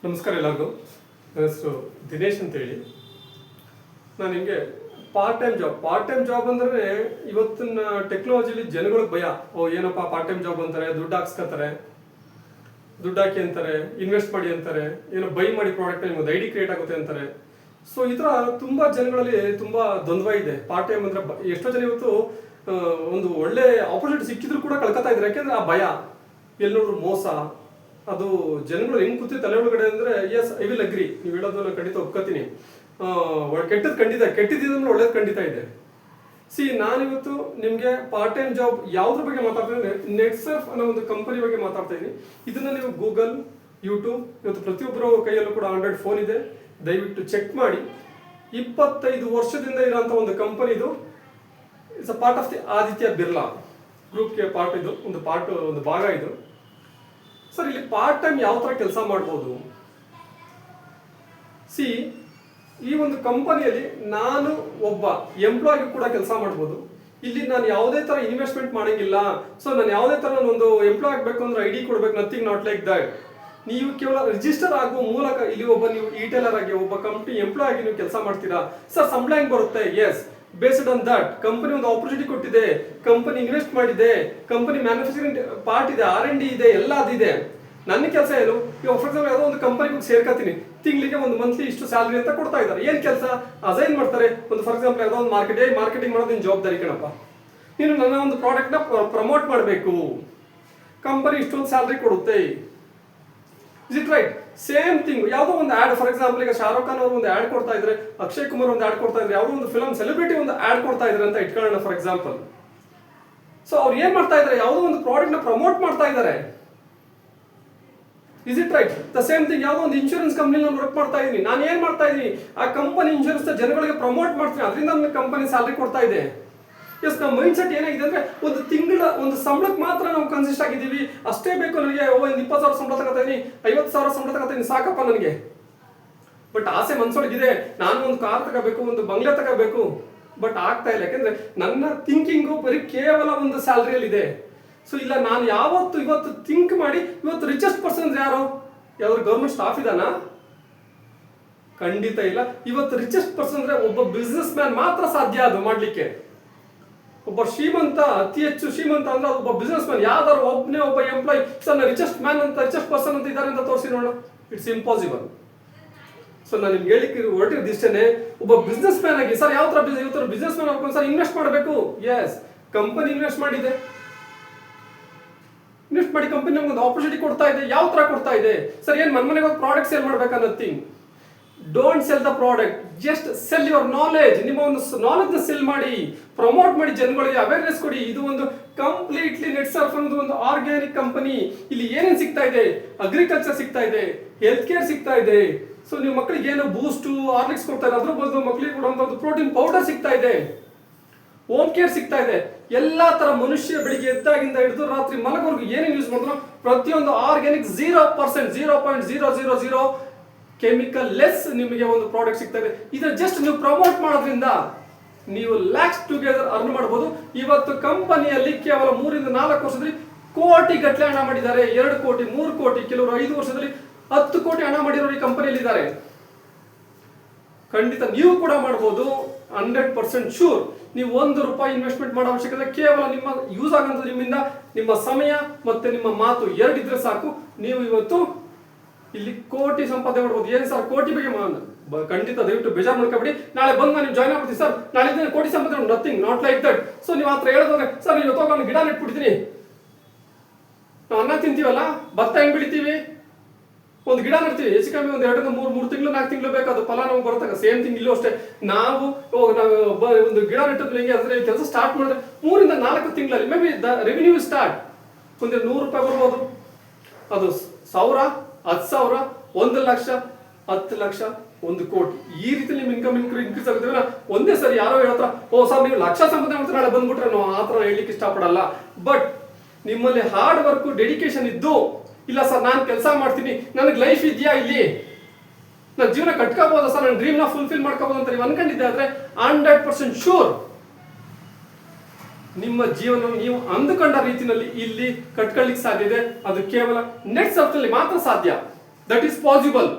ನಮಸ್ಕಾರ ಎಲ್ಲರಿಗೂ. ನನ್ನ ಹೆಸರು ದಿನೇಶ್ ಅಂತೇಳಿ. ನಾನು ನಿಮಗೆ ಪಾರ್ಟ್ ಟೈಮ್ ಜಾಬ್ ಅಂದರೆ ಇವತ್ತಿನ ಟೆಕ್ನಾಲಜಿಲಿ ಜನಗಳಿಗೆ ಭಯ. ಏನಪ್ಪ ಪಾರ್ಟ್ ಟೈಮ್ ಜಾಬ್ ಅಂತಾರೆ, ದುಡ್ಡು ಹಾಕ್ಸ್ಕೊತಾರೆ, ದುಡ್ಡು ಹಾಕಿ ಅಂತಾರೆ, ಇನ್ವೆಸ್ಟ್ ಮಾಡಿ ಅಂತಾರೆ, ಏನೋ ಬೈ ಮಾಡಿ ಪ್ರಾಡಕ್ಟ್ ನಿಮ್ಗೆ ಐಡಿ ಕ್ರಿಯೇಟ್ ಆಗುತ್ತೆ ಅಂತಾರೆ. ಸೊ ಈ ಥರ ತುಂಬ ಜನಗಳಲ್ಲಿ ತುಂಬ ದ್ವಂದ್ವ ಇದೆ. ಪಾರ್ಟ್ ಟೈಮ್ ಅಂದರೆ ಎಷ್ಟೋ ಜನ ಇವತ್ತು ಒಂದು ಒಳ್ಳೆ ಆಪರ್ಚುನಿಟಿ ಸಿಕ್ಕಿದ್ರು ಕೂಡ ಕಳ್ಕೊತಾ ಇದ್ದಾರೆ. ಯಾಕೆಂದ್ರೆ ಆ ಭಯ, ಎಲ್ಲಿ ನೋಡ್ರು ಮೋಸ. ಅದು ಜನಗಳು ಹೆಂಗ್ ಕೂತಿ ತಲೆ ಒಳಗಡೆ ಅಂದ್ರೆ ಎಸ್ ಐ ವಿಲ್ ಅಗ್ರಿ, ನೀವು ಹೇಳೋದು ನಾನು ಖಂಡಿತ ಒಪ್ಕೋತೀನಿ. ಕೆಟ್ಟದ್ದು ಖಂಡಿತ, ಕೆಟ್ಟಿದ್ದಂದ್ರೆ ಒಳ್ಳೇದು ಖಂಡಿತ ಇದೆ. ನಾನಿವತ್ತು ನಿಮಗೆ ಪಾರ್ಟ್ ಟೈಮ್ ಜಾಬ್ ಯಾವ್ದ್ರ ಬಗ್ಗೆ ಮಾತಾಡ್ತಾ ಇದ್ದೀನಿ, ನೆಟ್ಸರ್ಫ್ ಅನ್ನೋ ಒಂದು ಕಂಪನಿ ಬಗ್ಗೆ ಮಾತಾಡ್ತಾ ಇದ್ದೀನಿ. ಇದನ್ನ ನೀವು ಗೂಗಲ್, ಯೂಟ್ಯೂಬ್, ಇವತ್ತು ಪ್ರತಿಯೊಬ್ಬರ ಕೈಯಲ್ಲೂ ಕೂಡ ಆಂಡ್ರಾಯ್ಡ್ ಫೋನ್ ಇದೆ, ದಯವಿಟ್ಟು ಚೆಕ್ ಮಾಡಿ. 25 ವರ್ಷದಿಂದ ಇರೋಂಥ ಒಂದು ಕಂಪನಿ ಇದು. It's a part of the Aditya Birla ಗ್ರೂಪ್ಗೆ ಪಾರ್ಟ್, ಇದು ಒಂದು ಭಾಗ ಇದು. ಸರ್, ಇಲ್ಲಿ ಪಾರ್ಟ್ ಟೈಮ್ ಯಾವ ತರ ಕೆಲಸ ಮಾಡ್ಬೋದು? ಈ ಒಂದು ಕಂಪನಿಯಲ್ಲಿ ನಾನು ಒಬ್ಬ ಎಂಪ್ಲಾಯ್ ಕೂಡ ಕೆಲಸ ಮಾಡ್ಬೋದು. ಇಲ್ಲಿ ನಾನು ಯಾವುದೇ ತರ ಇನ್ವೆಸ್ಟ್ಮೆಂಟ್ ಮಾಡಂಗಿಲ್ಲ. ಸೊ ನಾನು ಯಾವುದೇ ತರ ಒಂದು ಎಂಪ್ಲಾಯ್ ಆಗಬೇಕು ಅಂದ್ರೆ ಐಡಿ ಕೊಡ್ಬೇಕು, ನಥಿಂಗ್ ನಾಟ್ ಲೈಕ್ ದಟ್. ನೀವು ಕೇವಲ ರಿಜಿಸ್ಟರ್ ಆಗುವ ಮೂಲಕ ಇಲ್ಲಿ ನೀವು ಇಟೇಲರ್ ಆಗಿ ಒಬ್ಬ ಕಂಪನಿ ಎಂಪ್ಲಾಯ್ ಆಗಿ ನೀವು ಕೆಲಸ ಮಾಡ್ತೀರಾ. ಸರ್, ಸಂಬಳ ಹೆಂಗ್ ಬರುತ್ತೆ? Yes, based on that company ಒಂದು ಆಪರ್ಚುನಿಟಿ ಕೊಟ್ಟಿದೆ, ಕಂಪನಿ ಇನ್ವೆಸ್ಟ್ ಮಾಡಿದೆ, ಕಂಪನಿ ಮ್ಯಾನುಫ್ಯಾಕ್ಚರಿಂಗ್ ಪಾರ್ಟ್ ಇದೆ, R&D ಇದೆ, ಎಲ್ಲ ಅದಿದೆ. ನನ್ನ ಕೆಲಸ ಏನು? ಇವಾಗ ಫಾರ್ ಎಕ್ಸಾಂಪಲ್ ಯಾವುದೋ ಒಂದು ಕಂಪನಿಗೆ ಸೇರ್ಕೊತೀನಿ, ತಿಂಗಳಿಗೆ ಒಂದು ಮಂತ್ಲಿ ಇಷ್ಟು ಸ್ಯಾಲರಿ ಅಂತ ಕೊಡ್ತಾ ಇದ್ದಾರೆ. ಏನ್ ಕೆಲಸ ಅಸೈನ್ ಮಾಡ್ತಾರೆ. ಒಂದು ಫಾರ್ ಎಕ್ಸಾಂಪಲ್ ಯಾವುದೋ ಒಂದು ಮಾರ್ಕೆಟಿಂಗ್ ಮಾಡೋದು ನಿನ್ನ ಜವಾಬ್ದಾರಿ ಕಣಪ್ಪ. ನೀನು ನನ್ನ ಒಂದು ಪ್ರಾಡಕ್ಟ್ ನ ಪ್ರಮೋಟ್ ಮಾಡಬೇಕು, ಕಂಪನಿ ಇಷ್ಟೊಂದು ಸ್ಯಾಲರಿ ಕೊಡುತ್ತೆ. Is it right? Same thing. ಯಾವುದೋ ಒಂದು ಆಡ್, ಫಾರ್ ಎಕ್ಸಾಂಪಲ್ ಈಗ ಶಾರುಖ್ ಖಾನ್ ಅವರು ಒಂದು ಆಡ್ ಕೊಡ್ತಾ ಇದ್ರೆ, ಅಕ್ಷಯ್ ಕುಮಾರ್ ಒಂದು ಆಡ್ ಕೊಡ್ತಾ ಇದ್ರೆ, ಯಾವುದೋ ಒಂದು ಫಿಲಂ ಸೆಲೆಬ್ರಿಟಿ ಒಂದು ಆಡ್ ಕೊಡ್ತಾ ಇದ್ರೆ ಅಂತ ಇಟ್ಕೊಳ್ಳೋಣ ಫಾರ್ ಎಕ್ಸಾಂಪಲ್. ಸೊ ಅವ್ರು ಏನ್ ಮಾಡ್ತಾ ಇದ್ದಾರೆ? ಯಾವುದೋ ಒಂದು ಪ್ರಾಡಕ್ಟ್ ನ ಪ್ರಮೋಟ್ ಮಾಡ್ತಾ ಇದ್ದಾರೆ. Is it right? The same thing. ಯಾವುದೋ ಒಂದು ಇನ್ಶೂರೆನ್ಸ್ ಕಂಪನಿ ನಾನು ವರ್ಕ್ ಮಾಡ್ತಾ ಇದ್ದೀನಿ, ನಾನು ಏನ್ ಮಾಡ್ತಾ ಇದ್ದೀನಿ? ಆ ಕಂಪನಿ ಇನ್ಶೂರೆನ್ಸ್ ಜನಗಳಿಗೆ ಪ್ರಮೋಟ್ ಮಾಡ್ತೀನಿ, ಅದರಿಂದ ನನ್ನ ಕಂಪನಿ ಸ್ಯಾಲರಿ ಕೊಡ್ತಾ ಇದೆ. ಎಸ್, ನಮ್ಮ ಮೈಂಡ್ ಸೆಟ್ ಏನಾಗಿದೆ ಅಂದ್ರೆ ಒಂದು ತಿಂಗಳ ಒಂದು ಸಂಬಳಕ್ಕೆ ಮಾತ್ರ ನಾವು ಕನ್ಸಿಸ್ಟ್ ಆಗಿದ್ದೀವಿ. ಅಷ್ಟೇ ಬೇಕು ನನಗೆ. ಒಂದು 20,000 ಸಂಬಳ ತಗೋತೀನಿ, 50,000 ಸಂಬಳ ತಗೋತೀನಿ, ಸಾಕಪ್ಪ ನನಗೆ. ಬಟ್ ಆಸೆ ಮನ್ಸೊಳಗಿದೆ, ನಾನು ಒಂದು ಕಾರ್ ತಗೋಬೇಕು, ಒಂದು ಬಂಗ್ಲೆ ತಗೋಬೇಕು. ಬಟ್ ಆಗ್ತಾ ಇಲ್ಲ. ಯಾಕಂದ್ರೆ ನನ್ನ ಥಿಂಕಿಂಗು ಬರೀ ಕೇವಲ ಒಂದು ಸ್ಯಾಲರಿಯಲ್ಲಿ ಇದೆ. ಸೊ ಇಲ್ಲ, ನಾನು ಇವತ್ತು ಥಿಂಕ್ ಮಾಡಿ, ಇವತ್ತು ರಿಚೆಸ್ಟ್ ಪರ್ಸನ್ ಯಾರು? ಯಾವ್ದು ಗೌರ್ಮೆಂಟ್ ಸ್ಟಾಫ್ ಇದಾನ? ಖಂಡಿತ ಇಲ್ಲ. ಇವತ್ತು ರಿಚೆಸ್ಟ್ ಪರ್ಸನ್ ಅಂದ್ರೆ ಒಬ್ಬ ಬಿಸ್ನೆಸ್ ಮ್ಯಾನ್ ಮಾತ್ರ ಸಾಧ್ಯ ಅದು ಮಾಡ್ಲಿಕ್ಕೆ. ಒಬ್ಬ ಶ್ರೀಮಂತ, ಅತಿ ಹೆಚ್ಚು ಶ್ರೀಮಂತ ಅಂದ್ರೆ ಒಬ್ಬ ಬಿಸ್ನೆಸ್ ಮ್ಯಾನ್. ಯಾವ್ದಾದ್ರು ಒಬ್ಬ ಎಂಪ್ಲಾಯ್ ಸರ್ ರಿಚೆಸ್ಟ್ ಮ್ಯಾನ್ ಅಂತ, ರಿಚೆಸ್ಟ್ ಪರ್ಸನ್ ಅಂತ ಇದ್ದಾರೆ ಅಂತ ತೋರಿಸಿ ನೋಡೋಣ. It's impossible. ಸೊ ನಾನು ನಿಮ್ಗೆ ಹೇಳಿಕ್ಕೆ ಹೊರಟಿರೋದು ಇಷ್ಟೇನೆ. ಒಬ್ಬ ಬಿಸ್ನೆಸ್ ಮ್ಯಾನ್ ಆಗಿ ಸರ್ ಯಾವ ತರ ಬಿಸ್ನೆಸ್ ಮ್ಯಾನ್ ಆಗ್ಬೇಕು ಸರ್? ಇನ್ವೆಸ್ಟ್ ಮಾಡಬೇಕು. ಎಸ್, ಕಂಪನಿ ಇನ್ವೆಸ್ಟ್ ಮಾಡಿದೆ, ಇನ್ವೆಸ್ಟ್ ಮಾಡಿ ಕಂಪನಿ ನಮ್ಗೆ ಒಂದು ಆಪರ್ಚುನಿಟಿ ಕೊಡ್ತಾ ಇದೆ. ಯಾವ ತರ ಕೊಡ್ತಾ ಇದೆ? ಸರ್ ಏನ್ ಮನೆಗೆ ಒಂದು ಪ್ರಾಡಕ್ಟ್ ಸೇಲ್ ಮಾಡ್ಬೇಕಾ? Nothing. Don't sell the product, just cell your knowledge. ನಿಮ್ಮ ಒಂದು ನಾಲೆಜ್ ನ ಸೆಲ್ ಮಾಡಿ, ಪ್ರಮೋಟ್ ಮಾಡಿ, ಜನಗಳಿಗೆ ಅವೇರ್ನೆಸ್ ಕೊಡಿ. ಇದು ಒಂದು ಕಂಪ್ಲೀಟ್ಲಿ ನೆಟ್ಸರ್ಫ್ ಅನ್ನೋದು ಒಂದು ಆರ್ಗ್ಯಾನಿಕ್ ಕಂಪನಿ. ಇಲ್ಲಿ ಏನೇನು ಸಿಗ್ತಾ ಇದೆ? ಅಗ್ರಿಕಲ್ಚರ್ ಸಿಗ್ತಾ ಇದೆ, ಹೆಲ್ತ್ ಕೇರ್ ಸಿಗ್ತಾ ಇದೆ. ಸೊ ನೀವು ಮಕ್ಕಳಿಗೆ ಏನೋ ಬೂಸ್ಟ್, ಹಾರ್ಲಿಕ್ಸ್ ಕೊಡ್ತಾ ಇದೆ, ಅದ್ರ ಬದಲು ಮಕ್ಕಳಿಗೆ ಕೊಡುವಂತ ಒಂದು ಪ್ರೋಟೀನ್ ಪೌಡರ್ ಸಿಗ್ತಾ ಇದೆ, ಹೋಮ್ ಕೇರ್ ಸಿಗ್ತಾ ಇದೆ. ಎಲ್ಲಾ ತರ ಮನುಷ್ಯ ಬೆಳಿಗ್ಗೆ ಎದ್ದಾಗಿಂದ ಹಿಡಿದು ರಾತ್ರಿ ಮಲಗೋರ್ಗು ಏನೇನು ಯೂಸ್ ಮಾಡಿದ್ರು ಪ್ರತಿಯೊಂದು ಆರ್ಗ್ಯಾನಿಕ್ 0%, 0.000 ಕೆಮಿಕಲ್ ಲೆಸ್ ನಿಮಗೆ ಒಂದು ಪ್ರಾಡಕ್ಟ್ ಸಿಗ್ತಾ ಇದೆ. ಇದು ಜಸ್ಟ್ ನೀವು ಪ್ರಮೋಟ್ ಮಾಡೋದ್ರಿಂದ ನೀವು ಲ್ಯಾಕ್ಸ್ ಟುಗೆದರ್ ಅರ್ನ್ ಮಾಡಬಹುದು. ಇವತ್ತು ಕಂಪನಿಯಲ್ಲಿ ಕೇವಲ 3 ಇಂದ 4 ವರ್ಷದಲ್ಲಿ ಕೋಟಿ ಗಟ್ಟಲೆ ಹಣ ಮಾಡಿದ್ದಾರೆ. 2 ಕೋಟಿ, 3 ಕೋಟಿ, ಕೆಲವರು 5 ವರ್ಷದಲ್ಲಿ 10 ಕೋಟಿ ಹಣ ಮಾಡಿರೋರು ಈ ಕಂಪನಿಯಲ್ಲಿ ಇದ್ದಾರೆ. ಖಂಡಿತ ನೀವು ಕೂಡ ಮಾಡಬಹುದು. 100% ಶೂರ್. ನೀವು ₹1 ಇನ್ವೆಸ್ಟ್ಮೆಂಟ್ ಮಾಡೋ ಅವಶ್ಯಕತೆ, ಕೇವಲ ನಿಮ್ಮ ಯೂಸ್ ಆಗಂತ ನಿಮ್ಮಿಂದ ನಿಮ್ಮ ಸಮಯ ಮತ್ತೆ ನಿಮ್ಮ ಮಾತು 2 ಇದ್ರೆ ಸಾಕು. ನೀವು ಇವತ್ತು ಇಲ್ಲಿ ಕೋಟಿ ಸಂಪಾದನೆ ಮಾಡಬಹುದು. ಏನ್ ಸರ್ ಕೋಟಿ ಬಗ್ಗೆ ಖಂಡಿತ ದಯವಿಟ್ಟು ಬೇಜಾರು ಮಾಡ್ಕೊಬೇಡಿ. ನಾಳೆ ಬಂದು ನಾನು ಜಾಯ್ನ್ ಆಗ್ಬಿಡ್ತೀನಿ ಸರ್, ನಾಳೆ ಕೋಟಿ ಸಂಪಾದನೆ, nothing not like that. So ನೀವು ಹತ್ರ ಹೇಳೋದ್ರೆ ಸರ್ ಇವತ್ತು ನಾನು ಗಿಡ ನೆಟ್ಬಿಡ್ತೀನಿ. ನಾವು ಅನ್ನ ತಿಂತೀವಲ್ಲ, ಭತ್ತ ಹೆಂಗ್ ಬೆಳಿತೀವಿ? ಒಂದು ಗಿಡ ನೆಡ್ತೀವಿ, ಹೆಚ್ಚು ಕಮ್ಮಿ ಒಂದು 2 3 ತಿಂಗಳು 4 ತಿಂಗಳು ಬೇಕಾದ ಫಲ ನಮ್ಗೆ ಬರುತ್ತೆ. ಸೇಮ್ ಥಿಂಗ್ ಇಲ್ಲೂ ಅಷ್ಟೇ. ನಾವು ಒಂದು ಗಿಡ ನೆಟ್ಟಿದ್ಮೇಲೆ ಹೆಂಗೆ ಅಂದ್ರೆ ಕೆಲಸ ಸ್ಟಾರ್ಟ್ ಮಾಡಿದ್ರೆ 3 ಇಂದ 4 ತಿಂಗಳಲ್ಲಿ may be the revenue start. ಒಂದು ₹100 ಬರ್ಬೋದು, ಅದು 1000, 10,000, 1 ಲಕ್ಷ, 10 ಲಕ್ಷ, 1 ಕೋಟಿ. ಈ ರೀತಿ ನಿಮ್ಮ ಇನ್ಕಮ್ ಇನ್ಕ್ರೀಸ್ ಆಗುತ್ತೆ. ಒಂದೇ ಸರಿ ಯಾರೋ ಹೇಳತ್ರ ಸರ್ ನೀವು ಲಕ್ಷ ಸಂಪಾದನೆ ಮಾಡ್ತಾರೆ ನಾಳೆ ಬಂದ್ಬಿಟ್ರೆ ನಾವು ಆ ಥರ ಹೇಳಲಿಕ್ಕೆ ಇಷ್ಟಪಡಲ್ಲ. ಬಟ್ ನಿಮ್ಮಲ್ಲಿ ಹಾರ್ಡ್ ವರ್ಕ್, ಡೆಡಿಕೇಶನ್ ಇದ್ದು, ಇಲ್ಲ ಸರ್ ನಾನು ಕೆಲಸ ಮಾಡ್ತೀನಿ, ನನಗೆ ಲೈಫ್ ಇದೆಯಾ, ಇಲ್ಲಿ ನನ್ನ ಜೀವನ ಕಟ್ಕೋಬಹುದು ಸರ್, ನನ್ನ ಡ್ರೀಮ್ನ ಫುಲ್ಫಿಲ್ ಮಾಡ್ಕೋಬಹುದು ಅಂತ ನೀವು ಅನ್ಕೊಂಡಿದ್ದೆ ಆದ್ರೆ 100% ಶೂರ್ ನಿಮ್ಮ ಜೀವನ ನೀವು ಅಂದುಕೊಂಡ ರೀತಿಯಲ್ಲಿ ಇಲ್ಲಿ ಕಟ್ಕೊಳ್ಳಿಕ್ಕೆ ಸಾಧ್ಯ ಇದೆ. ಅದು ಕೇವಲ ನೆಟ್ಸರ್ಫ್ ನಲ್ಲಿ ಮಾತ್ರ ಸಾಧ್ಯ. That is possible.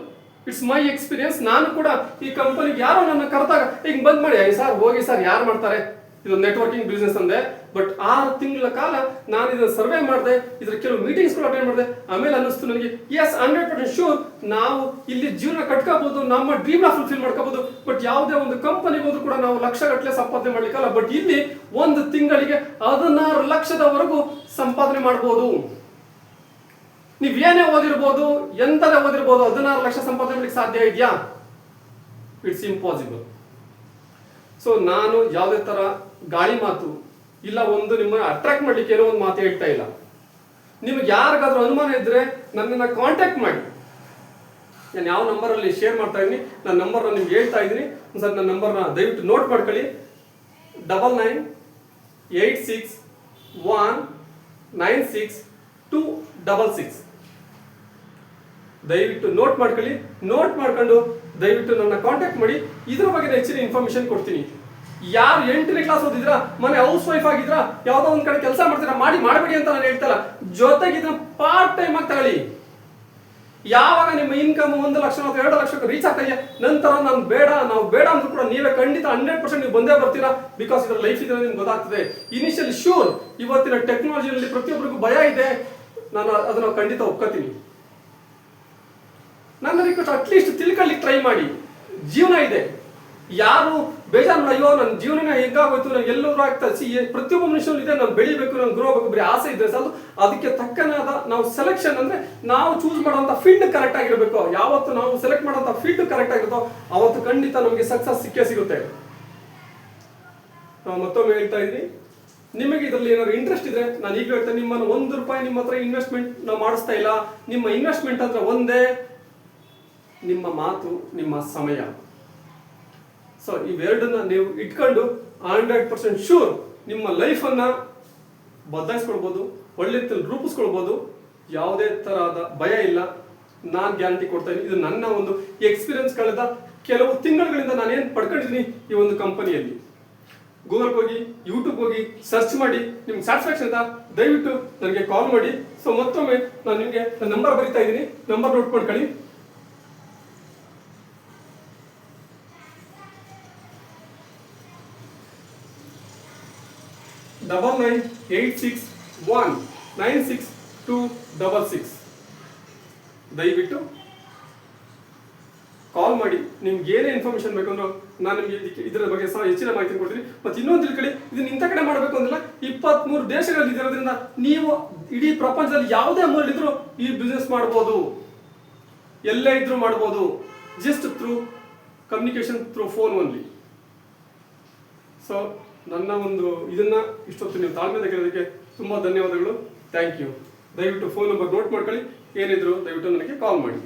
It's my experience. ನಾನು ಕೂಡ ಈ ಕಂಪನಿಗೆ ಯಾರೋ ನನ್ನ ಕರೆದಾಗ ಹಿಂಗ್ ಬಂದ್ ಮಾಡಿ ಸರ್ ಹೋಗಿ ಸರ್ ಯಾರು ಮಾಡ್ತಾರೆ ಇದು ನೆಟ್ವರ್ಕಿಂಗ್ ಬಿಸ್ನೆಸ್ ಅಂದೆ. ಬಟ್ 6 ತಿಂಗಳ ಕಾಲ ನಾನು ಇದನ್ನ ಸರ್ವೆ ಮಾಡಿದೆ, ಇದ್ರ ಕೆಲವು ಮೀಟಿಂಗ್ಸ್ ಕೂಡ ಅಟೆಂಡ್ ಮಾಡಿದೆ. ಆಮೇಲೆ ಅನ್ನಿಸ್ತು ನನಗೆ ಎಸ್ 100% ಶೂರ್ ನಾವು ಇಲ್ಲಿ ಜೀವನ ಕಟ್ಕೋಬಹುದು, ನಮ್ಮ ಡ್ರೀಮ್ ನ ಫುಲ್ಫಿಲ್ ಮಾಡ್ಕೋಬಹುದು. ಬಟ್ ಯಾವುದೇ ಒಂದು ಕಂಪನಿಗೆ ಹೋದ್ರು ಕೂಡ ನಾವು ಲಕ್ಷಗಟ್ಟಲೆ ಸಂಪಾದನೆ ಮಾಡ್ಲಿಕ್ಕಲ್ಲ. ಬಟ್ ಇಲ್ಲಿ ಒಂದು ತಿಂಗಳಿಗೆ 16 ಲಕ್ಷದವರೆಗೂ ಸಂಪಾದನೆ ಮಾಡಬಹುದು. ನೀವೇನೇ ಓದಿರ್ಬೋದು, ಎಂತದೇ ಓದಿರ್ಬೋದು, 16 ಲಕ್ಷ ಸಂಪಾದನೆ ಮಾಡ್ಲಿಕ್ಕೆ ಸಾಧ್ಯ ಇದೆಯಾ? It's impossible. ಸೊ ನಾನು ಯಾವುದೇ ತರ ಗಾಳಿ ಮಾತು ಇಲ್ಲ, ಒಂದು ನಿಮ್ಮನ್ನ ಅಟ್ರಾಕ್ಟ್ ಮಾಡ್ಲಿಕ್ಕೆ ಏನೋ ಒಂದು ಮಾತು ಹೇಳ್ತಾ ಇಲ್ಲ. ನಿಮ್ಗೆ ಯಾರಿಗಾದ್ರೂ ಅನುಮಾನ ಇದ್ರೆ ನನ್ನನ್ನ ಕಾಂಟ್ಯಾಕ್ಟ್ ಮಾಡಿ. ನಾನು ಯಾವ ನಂಬರಲ್ಲಿ ಶೇರ್ ಮಾಡ್ತಾ ಇದ್ದೀನಿ, ನನ್ನ ನಂಬರ್ನ ನಿಮ್ಗೆ ಹೇಳ್ತಾ ಇದ್ದೀನಿ. ಒಂದ್ಸರಿ ನನ್ನ ನಂಬರ್ನ ದಯವಿಟ್ಟು ನೋಟ್ ಮಾಡ್ಕೊಳ್ಳಿ. 9986196266. ದಯವಿಟ್ಟು ನೋಟ್ ಮಾಡ್ಕೊಳ್ಳಿ. ನೋಟ್ ಮಾಡ್ಕೊಂಡು ದಯವಿಟ್ಟು ನನ್ನ ಕಾಂಟ್ಯಾಕ್ಟ್ ಮಾಡಿ. ಇದ್ರ ಬಗ್ಗೆ ಹೆಚ್ಚಿನ ಇನ್ಫಾರ್ಮೇಶನ್ ಕೊಡ್ತೀನಿ. ಯಾರು 8ನೇ ಕ್ಲಾಸ್ ಓದಿದ್ರಾ, ಮನೆ ಹೌಸ್ ವೈಫ್ ಆಗಿದ್ರಾ, ಯಾವ್ದೋ ಒಂದ್ ಕಡೆ ಕೆಲಸ ಮಾಡ್ತೀರಾ, ಮಾಡಬೇಡಿ ಅಂತ ನಾನು ಹೇಳ್ತಲ್ಲ. ಜೊತೆಗೆ ಇದನ್ನ ಪಾರ್ಟ್ ಟೈಮ್ ಆಗಿ ತಗೊಳ್ಳಿ. ಯಾವಾಗ ನಿಮ್ಮ ಇನ್ಕಮ್ 1 ಲಕ್ಷ ಅಥವಾ 2 ಲಕ್ಷಕ್ಕೆ ರೀಚ್ ಆಗ್ತಾ ಇದೆಯಾ, ನಂತರ ನಾವು ಬೇಡ ಅಂದ್ರೂ ಕೂಡ ನೀವೇ ಖಂಡಿತ 100% ನೀವು ಬಂದೇ ಬರ್ತೀರಾ. ಬಿಕಾಸ್ ಇದರ ಲೈಫ್ ಇದೆ ನಿಮ್ಗೆ ಗೊತ್ತಾಗ್ತದೆ. ಇನಿಷಿಯಲಿ ಶೂರ್, ಇವತ್ತಿನ ಟೆಕ್ನಾಲಜಿಯಲ್ಲಿ ಪ್ರತಿಯೊಬ್ಬರಿಗೂ ಭಯ ಇದೆ, ನಾನು ಅದನ್ನ ಖಂಡಿತ ಒಪ್ಕೋತೀನಿ. ನನ್ನ ರಿಕ್ವೆಸ್ಟ್ ಅಟ್ಲೀಸ್ಟ್ ತಿಳ್ಕೊಳ್ಳಿಕ್ಕೆ ಟ್ರೈ ಮಾಡಿ. ಜೀವನ ಇದೆ, ಯಾರು ಬೇಜಾರು ಮಾಡಿ ಅಯ್ಯೋ ನನ್ನ ಜೀವನ ಹೆಂಗಾಗೋಯ್ತು, ನನಗೆ ಎಲ್ಲರೂ ಆಗ್ತದೆ. ಪ್ರತಿಯೊಬ್ಬ ಮನುಷ್ಯನು ಇದೆ, ನಾನು ಬೆಳಿಬೇಕು, ನಾನು ಗ್ರೋ ಆಗಬೇಕು, ಬರೀ ಆಸೆ ಇದ್ರೆ ಸಾಕು. ಅದಕ್ಕೆ ತಕ್ಕನಾದ ನಾವು ಸೆಲೆಕ್ಷನ್ ಅಂದ್ರೆ ನಾವು ಚೂಸ್ ಮಾಡುವಂತ ಫೀಲ್ಡ್ ಕರೆಕ್ಟ್ ಆಗಿರ್ಬೇಕು. ಯಾವತ್ತು ನಾವು ಸೆಲೆಕ್ಟ್ ಮಾಡುವಂತ ಫೀಲ್ಡ್ ಕರೆಕ್ಟ್ ಆಗಿರುತ್ತೋ ಅವತ್ತು ಖಂಡಿತ ನಮಗೆ ಸಕ್ಸಸ್ ಸಿಕ್ಕೇ ಸಿಗುತ್ತೆ. ನಾವು ಮತ್ತೊಮ್ಮೆ ಹೇಳ್ತಾ ಇದ್ದೀನಿ, ನಿಮಗೆ ಇದರಲ್ಲಿ ಏನಾದ್ರು ಇಂಟ್ರೆಸ್ಟ್ ಇದ್ರೆ ನಾನು ಈಗಲೂ ಹೇಳ್ತೇನೆ, ನಿಮ್ಮನ್ನು ₹1 ನಿಮ್ಮ ಹತ್ರ ಇನ್ವೆಸ್ಟ್ಮೆಂಟ್ ನಾವು ಮಾಡಿಸ್ತಾ ಇಲ್ಲ. ನಿಮ್ಮ ಇನ್ವೆಸ್ಟ್ಮೆಂಟ್ ಅಂದ್ರೆ ಒಂದೇ, ನಿಮ್ಮ ಮಾತು, ನಿಮ್ಮ ಸಮಯ. ಸೊ ಇವೆರಡನ್ನ ನೀವು ಇಟ್ಕೊಂಡು 100% ಶೂರ್ ನಿಮ್ಮ ಲೈಫನ್ನ ಬದಲಾಯಿಸ್ಕೊಳ್ಬೋದು, ಒಳ್ಳೆ ರೂಪಿಸ್ಕೊಳ್ಬೋದು. ಯಾವುದೇ ತರಹದ ಭಯ ಇಲ್ಲ, ನಾನು ಗ್ಯಾರಂಟಿ ಕೊಡ್ತಾ ಇದ್ದೀನಿ. ಇದು ನನ್ನ ಒಂದು ಎಕ್ಸ್ಪೀರಿಯನ್ಸ್ ಕಳೆದ ಕೆಲವು ತಿಂಗಳುಗಳಿಂದ ನಾನೇನು ಪಡ್ಕೊಂಡಿದ್ದೀನಿ ಈ ಒಂದು ಕಂಪನಿಯಲ್ಲಿ. ಗೂಗಲ್ಗೆ ಹೋಗಿ, ಯೂಟ್ಯೂಬ್ ಹೋಗಿ ಸರ್ಚ್ ಮಾಡಿ, ನಿಮ್ಗೆ ಸ್ಯಾಟಿಸ್ಫ್ಯಾಕ್ಷನ್ ಅಂತ ದಯವಿಟ್ಟು ನನಗೆ ಕಾಲ್ ಮಾಡಿ. ಸೊ ಮತ್ತೊಮ್ಮೆ ನಾನು ನಿಮಗೆ ನನ್ನ ನಂಬರ್ ಬರೀತಾ ಇದ್ದೀನಿ, ನಂಬರ್ ನೋಟ್ ಮಾಡ್ಕೊಳ್ಳಿ. 9986196266. ದಯವಿಟ್ಟು ಕಾಲ್ ಮಾಡಿ. ನಿಮ್ಗೆ ಏನೇ ಇನ್ಫಾರ್ಮೇಶನ್ ಬೇಕಂದ್ರೂ ನಾನು ನಿಮಗೆ ಇದರ ಬಗ್ಗೆ ಹೆಚ್ಚಿನ ಮಾಹಿತಿ ಕೊಡ್ತೀನಿ. ಮತ್ತೆ ಇನ್ನೊಂದು ತಿಳ್ಕೊಳ್ಳಿ, ಇದನ್ನ ಇಂಥ ಕಡೆ ಮಾಡಬೇಕು ಅಂದಿಲ್ಲ, 23 ದೇಶಗಳಲ್ಲಿ ಇರೋದ್ರಿಂದ ನೀವು ಇಡೀ ಪ್ರಪಂಚದಲ್ಲಿ ಯಾವುದೇ ಮೂಲೆಯಲ್ಲಿದ್ರೂ ಈ ಬಿಸ್ನೆಸ್ ಮಾಡ್ಬೋದು, ಎಲ್ಲೇ ಇದ್ರೂ ಮಾಡ್ಬೋದು. Just through communication through phone only. So ನನ್ನ ಒಂದು ಇದನ್ನ ಇಷ್ಟೊತ್ತು ನೀವು ತಾಳ್ಮೆಯಿಂದ ಕೇಳೋದಕ್ಕೆ ತುಂಬಾ ಧನ್ಯವಾದಗಳು. Thank you. ದಯವಿಟ್ಟು ಫೋನ್ ನಂಬರ್ ನೋಟ್ ಮಾಡ್ಕೊಳ್ಳಿ. ಏನಿದ್ರು ದಯವಿಟ್ಟು ನನಗೆ ಕಾಲ್ ಮಾಡಿ.